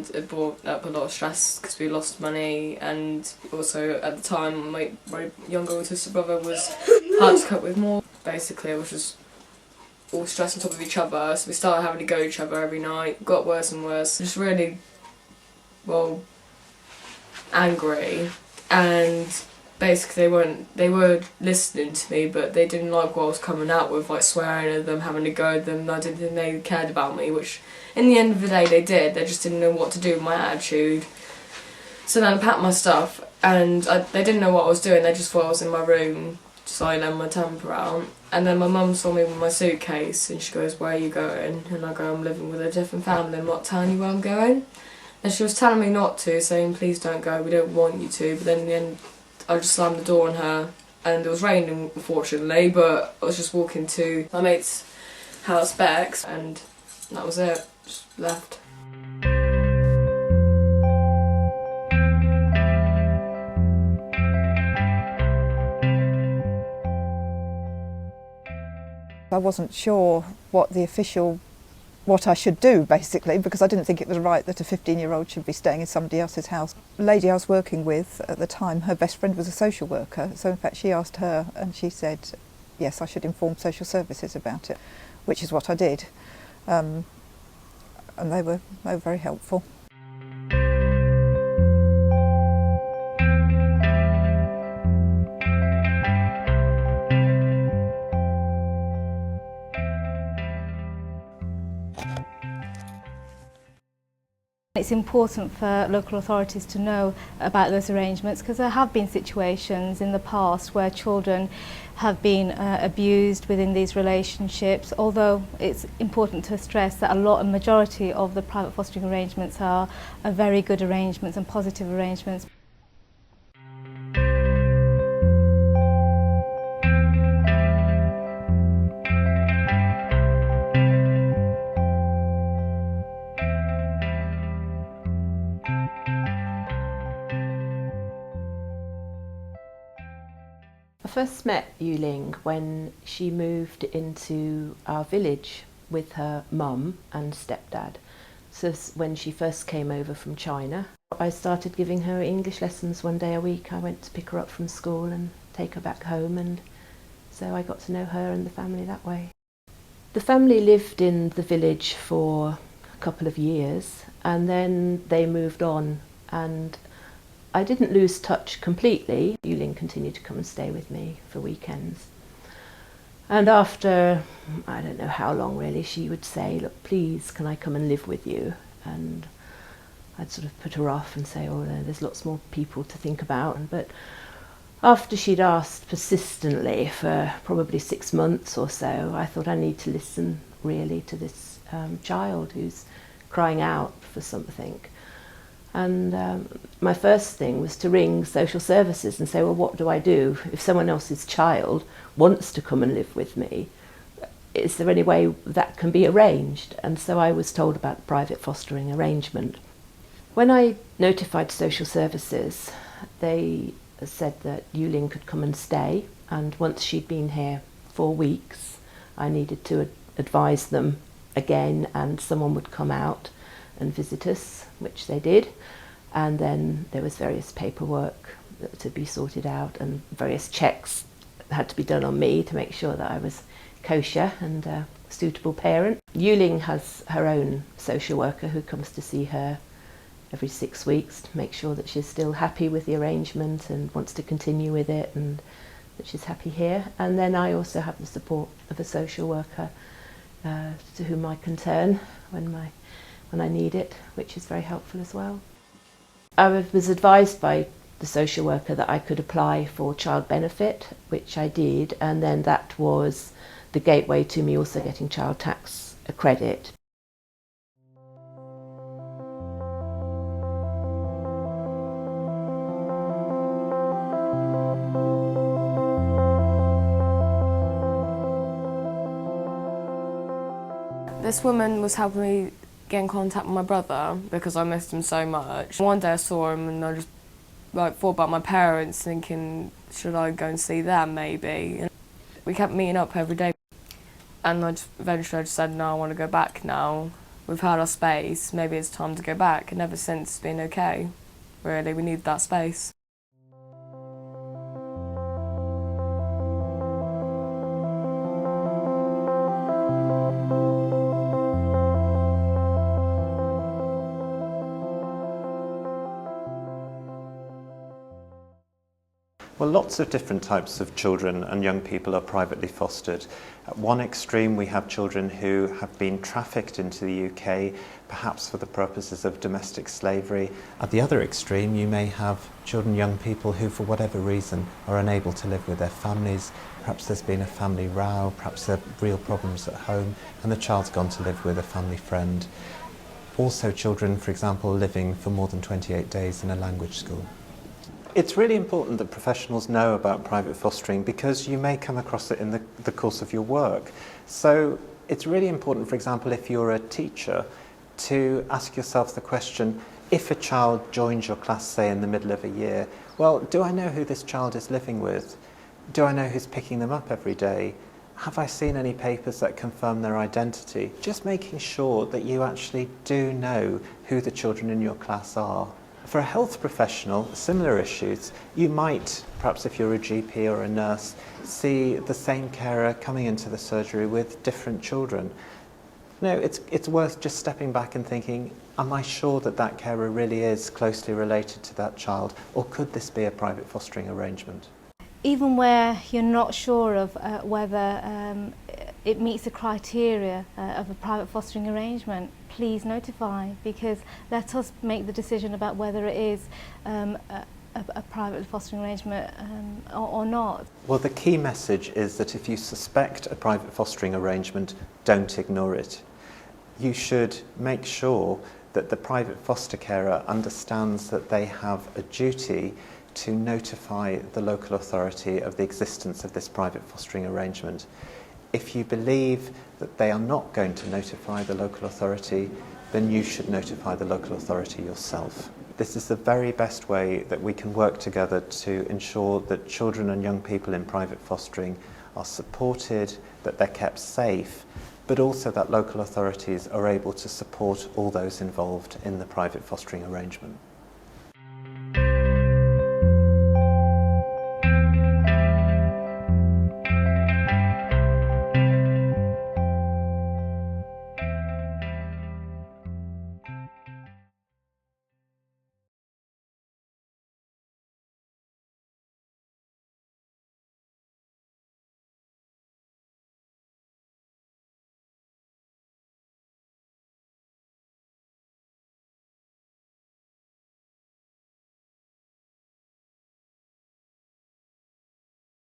and it brought up a lot of stress because we lost money, and also at the time my younger autistic brother was hard to cope with more. Basically it was just all stress on top of each other, so we started having to go to each other every night. Got worse and worse. Just really, well, angry, and basically they were listening to me, but they didn't like what I was coming out with, like swearing at them, having to go at them. I didn't think they cared about me, which in the end of the day they did. They just didn't know what to do with my attitude. So then I packed my stuff, and they didn't know what I was doing. They just thought I was in my room, just like letting my temper out. And then my mum saw me with my suitcase, and she goes, "Where are you going?" And I go, "I'm living with a different family, I'm not telling you where I'm going." And she was telling me not to, saying, "Please don't go, we don't want you to." But then in the end I just slammed the door on her, and it was raining unfortunately, but I was just walking to my mate's house, Bex, and that was it, just left. I wasn't sure what I should do, basically, because I didn't think it was right that a 15-year-old should be staying in somebody else's house. The lady I was working with at the time, her best friend was a social worker, so in fact she asked her, and she said yes, I should inform social services about it, which is what I did, and they were very helpful. It's important for local authorities to know about those arrangements, because there have been situations in the past where children have been abused within these relationships, although it's important to stress that a majority of the private fostering arrangements are very good arrangements and positive arrangements. I first met Yuling when she moved into our village with her mum and stepdad. So when she first came over from China, I started giving her English lessons one day a week. I went to pick her up from school and take her back home, and so I got to know her and the family that way. The family lived in the village for a couple of years, and then they moved on, and I didn't lose touch completely. Yuling continued to come and stay with me for weekends. And after, I don't know how long really, she would say, "Look, please, can I come and live with you?" And I'd sort of put her off and say, "Oh, there's lots more people to think about." But after she'd asked persistently for probably 6 months or so, I thought I need to listen really to this child who's crying out for something. And my first thing was to ring social services and say, well, what do I do if someone else's child wants to come and live with me? Is there any way that can be arranged? And so I was told about the private fostering arrangement. When I notified social services, they said that Yuling could come and stay, and once she'd been here 4 weeks, I needed to advise them again, and someone would come out and visit us, which they did. And then there was various paperwork to be sorted out, and various checks had to be done on me to make sure that I was kosher and a suitable parent. Yuling has her own social worker who comes to see her every 6 weeks to make sure that she's still happy with the arrangement and wants to continue with it, and that she's happy here. And then I also have the support of a social worker to whom I can turn when I need it, which is very helpful as well. I was advised by the social worker that I could apply for child benefit, which I did, and then that was the gateway to me also getting child tax credit. This woman was helping me get in contact with my brother because I missed him so much. One day I saw him and I just thought about my parents, thinking, should I go and see them maybe? And we kept meeting up every day, and eventually I just said, no, I want to go back now. we've had our space, maybe it's time to go back, and ever since it's been okay, really, we need that space. Well, lots of different types of children and young people are privately fostered. At one extreme, we have children who have been trafficked into the UK, perhaps for the purposes of domestic slavery. At the other extreme, you may have children, young people who, for whatever reason, are unable to live with their families. Perhaps there's been a family row, perhaps there are real problems at home, and the child's gone to live with a family friend. Also, children, for example, living for more than 28 days in a language school. It's really important that professionals know about private fostering because you may come across it in the course of your work. So it's really important, for example, if you're a teacher, to ask yourself the question, if a child joins your class, say, in the middle of a year, well, do I know who this child is living with? Do I know who's picking them up every day? Have I seen any papers that confirm their identity? Just making sure that you actually do know who the children in your class are. For a health professional, similar issues, you might, perhaps if you're a GP or a nurse, see the same carer coming into the surgery with different children. No, it's worth just stepping back and thinking, am I sure that that carer really is closely related to that child, or could this be a private fostering arrangement? Even where you're not sure of whether it meets the criteria of a private fostering arrangement, please notify, because let us make the decision about whether it is a private fostering arrangement or not. Well, the key message is that if you suspect a private fostering arrangement, don't ignore it. You should make sure that the private foster carer understands that they have a duty to notify the local authority of the existence of this private fostering arrangement. If you believe that they are not going to notify the local authority, then you should notify the local authority yourself. This is the very best way that we can work together to ensure that children and young people in private fostering are supported, that they're kept safe, but also that local authorities are able to support all those involved in the private fostering arrangement.